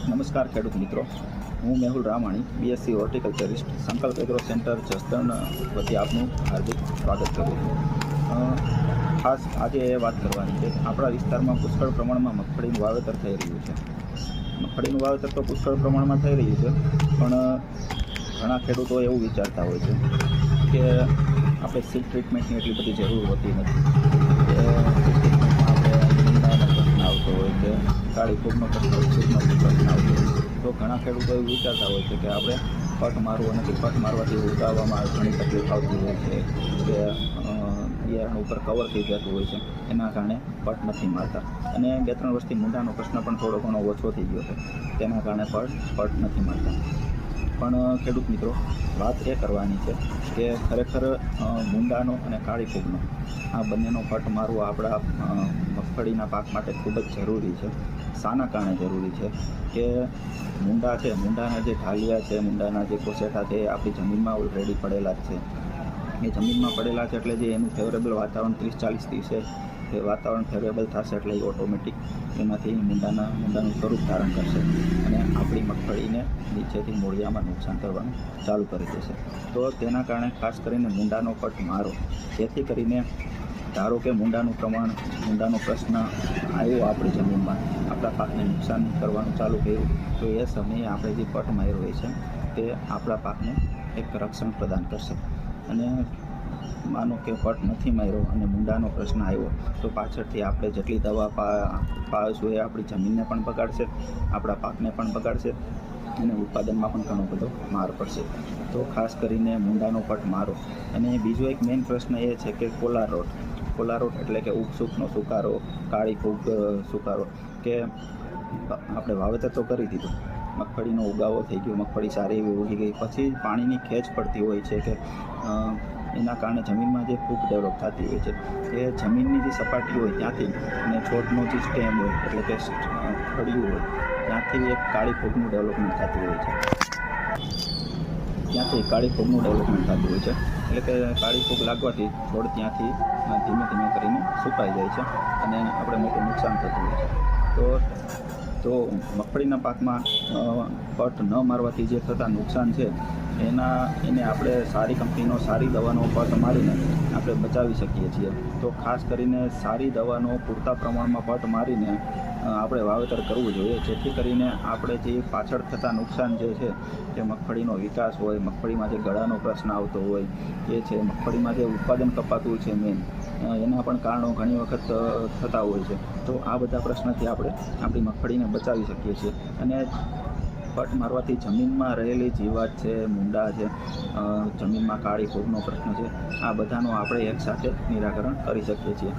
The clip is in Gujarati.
નમસ્કાર ખેડૂત મિત્રો, હું મેહુલ રામાણી, બીએસસી હોર્ટિકલ્ચરિસ્ટ, સંકલ્પ એગ્રો સેન્ટર જસદણ વતી આપનું હાર્દિક સ્વાગત કરું છું. ખાસ આજે એ વાત કરવાની છે, આપણા વિસ્તારમાં પુષ્કળ પ્રમાણમાં મગફળીનું વાવેતર થઈ રહ્યું છે. મગફળીનું વાવેતર તો પુષ્કળ પ્રમાણમાં થઈ રહ્યું છે, પણ ઘણા ખેડૂતો એવું વિચારતા હોય છે કે આપણે સીડ ટ્રીટમેન્ટની એટલી બધી જરૂર હોતી નથી. આવતો હોય કે કાળી ફૂગનો પ્રશ્ન આવતો હોય તો ઘણા ખેડૂતો એવું વિચારતા હોય છે કે આપણે પટ મારવું નથી, પટ મારવાથી ઉગાવવામાં ઘણી તકલીફ આવતી હોય છે કે બિયારણ ઉપર કવર થઈ જતું હોય છે, એના કારણે પટ નથી મારતા. અને 2-3 વર્ષથી મૂંડાનો પ્રશ્ન પણ થોડો ઘણો ઓછો થઈ ગયો છે, તેના કારણે પટ નથી મારતા. પણ ખેડૂત મિત્રો, વાત એ કરવાની છે કે ખરેખર મૂંડાનો અને કાળી ફૂગનો આ બંનેનો પટ મારવો આપણા મગફળીના પાક માટે ખૂબ જ જરૂરી છે. શાના કારણે જરૂરી છે કે મૂંડા છે, મૂંડાના જે ઢાલિયા છે, મૂંડાના જે કોસેટા છે એ આપણી જમીનમાં ઓલરેડી પડેલા જ છે. એ જમીનમાં પડેલા છે એટલે જે એનું ફેવરેબલ વાતાવરણ 30-40 દિવસે એ વાતાવરણ ફેવરેબલ થશે એટલે એ ઓટોમેટિક એમાંથી મૂંડાનું સ્વરૂપ ધારણ કરશે અને આપણી મગફળીને નીચેથી મૂળિયામાં નુકસાન કરવાનું ચાલુ કરી દેશે. તો તેના કારણે ખાસ કરીને મૂંડાનો પટ મારો, જેથી કરીને ધારો કે મૂંડાનો પ્રશ્ન આવ્યો આપણી જમીનમાં, આપણા પાકને નુકસાન કરવાનું ચાલુ કર્યું, તો એ સમયે આપણે જે પટ માર્યો હોય છે તે આપણા પાકને એક રક્ષણ પ્રદાન કરશે. અને માનો કે પટ નથી માર્યો અને મૂંડાનો પ્રશ્ન આવ્યો તો પાછળથી આપણે જેટલી દવા પાવીશું એ આપણી જમીનને પણ બગાડશે, આપણા પાકને પણ બગાડશે અને ઉત્પાદનમાં પણ ઘણો બધો માર પડશે. તો ખાસ કરીને મૂંડાનો પટ મારો. અને બીજો એક મેઇન પ્રશ્ન એ છે કે કોલારોટ એટલે કે ઉપસૂકનો સુકારો, કાળી ફૂગ સુકારો, કે આપણે વાવેતર તો કરી દીધું, મગફળીનો ઉગાવો થઈ ગયો, મગફળી સારી એવી ઉગી ગઈ, પછી પાણીની ખેંચ પડતી હોય છે કે એના કારણે જમીનમાં જે ફૂગ ડેવલપ થતી હોય છે એ જમીનની જે સપાટી હોય ત્યાંથી અને છોડનો જે સ્ટેમ હોય એટલે કે ફળિયું હોય ત્યાંથી એક કાળી ફૂગનું ડેવલપમેન્ટ થતું હોય છે. એટલે કે કાળી ફૂગ લાગવાથી છોડ ત્યાંથી ધીમે ધીમે કરીને સુકાઈ જાય છે અને આપણે મોટું નુકસાન થતું હોય છે. તો મગફળીના પાકમાં પટ ન મારવાથી જે થતા નુકસાન છે એને આપણે સારી કંપનીનો સારી દવાનો પટ મારીને આપણે બચાવી શકીએ છીએ. તો ખાસ કરીને સારી દવાનો પૂરતા પ્રમાણમાં પટ મારીને આપણે વાવેતર કરવું જોઈએ, જેથી કરીને આપણે જે પાછળ થતા નુકસાન જે છે કે મગફળીનો વિકાસ હોય, મગફળીમાં જે ગળાનો પ્રશ્ન આવતો હોય એ છે, મગફળીમાં જે ઉત્પાદન કપાતું છે મેઇન, એના પણ કારણો ઘણી વખત થતા હોય છે. તો આ બધા પ્રશ્નથી આપણે આપણી મગફળીને બચાવી શકીએ છીએ. અને પટ મારવાથી જમીનમાં રહેલી જીવાત છે, મૂંડા છે, જમીનમાં કાળી ફૂગનો પ્રશ્ન છે, આ બધાનો આપણે એકસાથે નિરાકરણ કરી શકીએ છીએ.